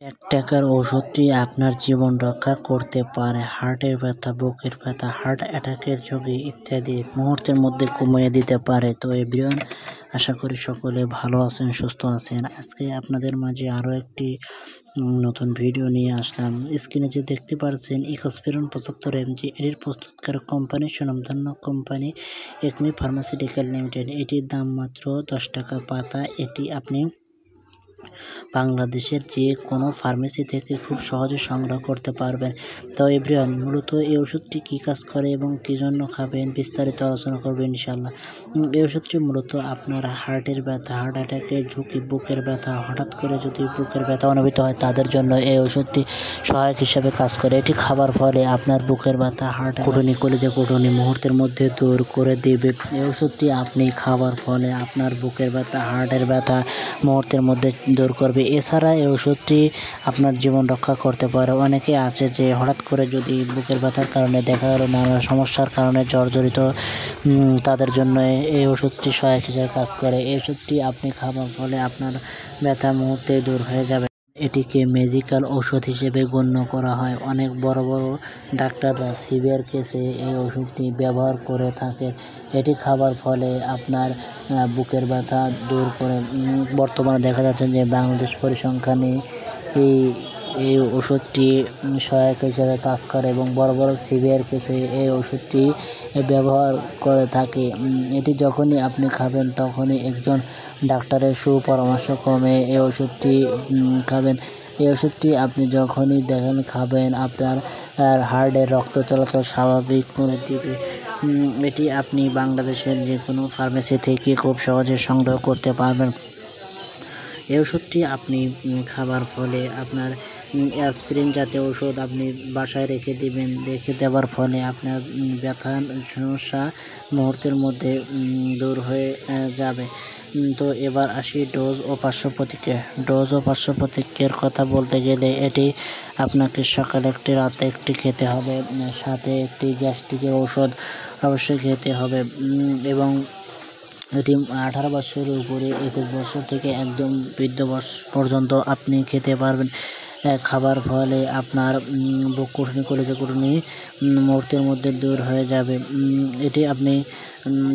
১ টাকার ওষুধটি আপনার জীবন রক্ষা করতে পারে। হার্টের ব্যথা, বুকের ব্যথা, হার্ট অ্যাটাকের ঝুঁকি ইত্যাদি মুহূর্তের মধ্যে কমিয়ে দিতে পারে। তো এভরিওয়ান, আশা করি সকলে ভালো আছেন, সুস্থ আছেন। আজকে আপনাদের মাঝে আরও একটি নতুন ভিডিও নিয়ে আসলাম। স্ক্রিনে যে দেখতে পাচ্ছেন ইকোস্পিরিন ৭৫ mg, এটির প্রস্তুতকারক কোম্পানি সুনামধন্য কোম্পানি একমি ফার্মাসিউটিক্যাল লিমিটেড। এটির দাম মাত্র ১০ টাকা পাতা। এটি আপনি বাংলাদেশের যে কোনো ফার্মেসি থেকে খুব সহজে সংগ্রহ করতে পারবেন। তো এভরিওয়ান, মূলত এই ওষুধটি কী কাজ করে এবং কী জন্য খাবেন বিস্তারিত আলোচনা করবো ইনশাল্লাহ। এই ওষুধটি মূলত আপনার হার্টের ব্যথা, হার্ট অ্যাটাকের ঝুঁকি, বুকের ব্যথা, হঠাৎ করে যদি বুকের ব্যথা অনুভূত হয় তাদের জন্য এই ওষুধটি সহায়ক হিসেবে কাজ করে। এটি খাবার ফলে আপনার বুকের ব্যথা, হার্ট কুটুনি, কলিজা কুটুনি মুহূর্তের মধ্যে দূর করে দেবে। এই ওষুধটি আপনি খাবার ফলে আপনার বুকের ব্যথা, হার্টের ব্যথা মুহূর্তের মধ্যে দূর করবে। এছাড়া এই ওষুধটি আপনার জীবন রক্ষা করতে পারে। অনেকে আছে যে হঠাৎ করে যদি বুকের ব্যথার কারণে দেখা গেল নানা সমস্যার কারণে জর্জরিত, তাদের জন্য এই ওষুধটি সহায়ক হিসেবে কাজ করে। এই ওষুধটি আপনি খাবার ফলে আপনার ব্যথা মুহূর্তে দূর হয়ে যাবে। এটিকে ম্যাজিক্যাল ওষুধ হিসেবে গণ্য করা হয়। অনেক বড় বড় ডাক্তাররা সিভিয়ার কেসে এই ওষুধটি ব্যবহার করে থাকে। এটি খাবার ফলে আপনার বুকের ব্যথা দূর করে। বর্তমানে দেখা যাচ্ছে যে বাংলাদেশ পরিসংখ্যানে এই ওষুধটি সহায়ক হিসেবে কাজ করে এবং বড় বড় সিভিয়ার কেসে এই ওষুধটি ব্যবহার করে থাকে। এটি যখনই আপনি খাবেন তখনই একজন ডাক্তারের সুপরামর্শ ক্রমে এই ওষুধটি খাবেন। এই ওষুধটি আপনি যখনই দেখেন খাবেন, আপনার হার্টের রক্ত চলাচল স্বাভাবিক করে দিবে। এটি আপনি বাংলাদেশের যে কোনো ফার্মেসি থেকে খুব সহজে সংগ্রহ করতে পারবেন। এই ওষুধটি আপনি খাবার ফলে আপনার অ্যাসপিরিন জাতীয় ওষুধ আপনি বাসায় রেখে দিবেন। রেখে দেওয়ার ফলে আপনার ব্যথার সমস্যা মুহূর্তের মধ্যে দূর হয়ে যাবে। তো এবার আসি ডোজ ও পার্শ্ব প্রতিক্রিয়া। ডোজ ও পার্শ্ব প্রতিক্রিয়ার কথা বলতে গেলে এটি আপনাকে সকালে একটি, রাতে একটি খেতে হবে। সাথে একটি গ্যাস্ট্রিকের ঔষধ অবশ্যই খেতে হবে এবং এটি 18 বছরের উপরে 21 বছর থেকে একদম বৃদ্ধ পর্যন্ত আপনি খেতে পারবেন। খাবার ফলে আপনার বুক কুটুনি, কলিজা কুটুনি মুহূর্তের মধ্যে দূর হয়ে যাবে। এটি আপনি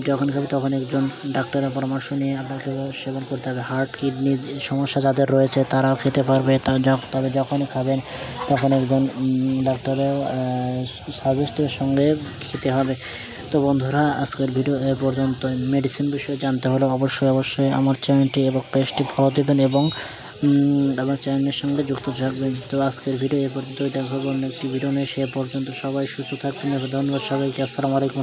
যখন খাবেন তখন একজন ডাক্তারের পরামর্শ নিয়ে আপনাকে সেবন করতে হবে। হার্ট, কিডনির সমস্যা যাদের রয়েছে তারাও খেতে পারবে। তবে যখনই খাবেন তখন একজন ডাক্তারের সাজেস্টের সঙ্গে খেতে হবে। তো বন্ধুরা, আজকের ভিডিও এ পর্যন্ত। মেডিসিন বিষয়ে জানতে হলে অবশ্যই আমার চ্যানেলটি এবং পেজটি ফলো দেবেন এবং আমার চ্যানেলের সঙ্গে যুক্ত থাকবেন। তো আজকের ভিডিও এ পর্যন্তই। দেখা হবে অন্য একটি ভিডিও নিয়ে। সে পর্যন্ত সবাই সুস্থ থাকবেন। ধন্যবাদ সবাইকে। আসসালামু আলাইকুম।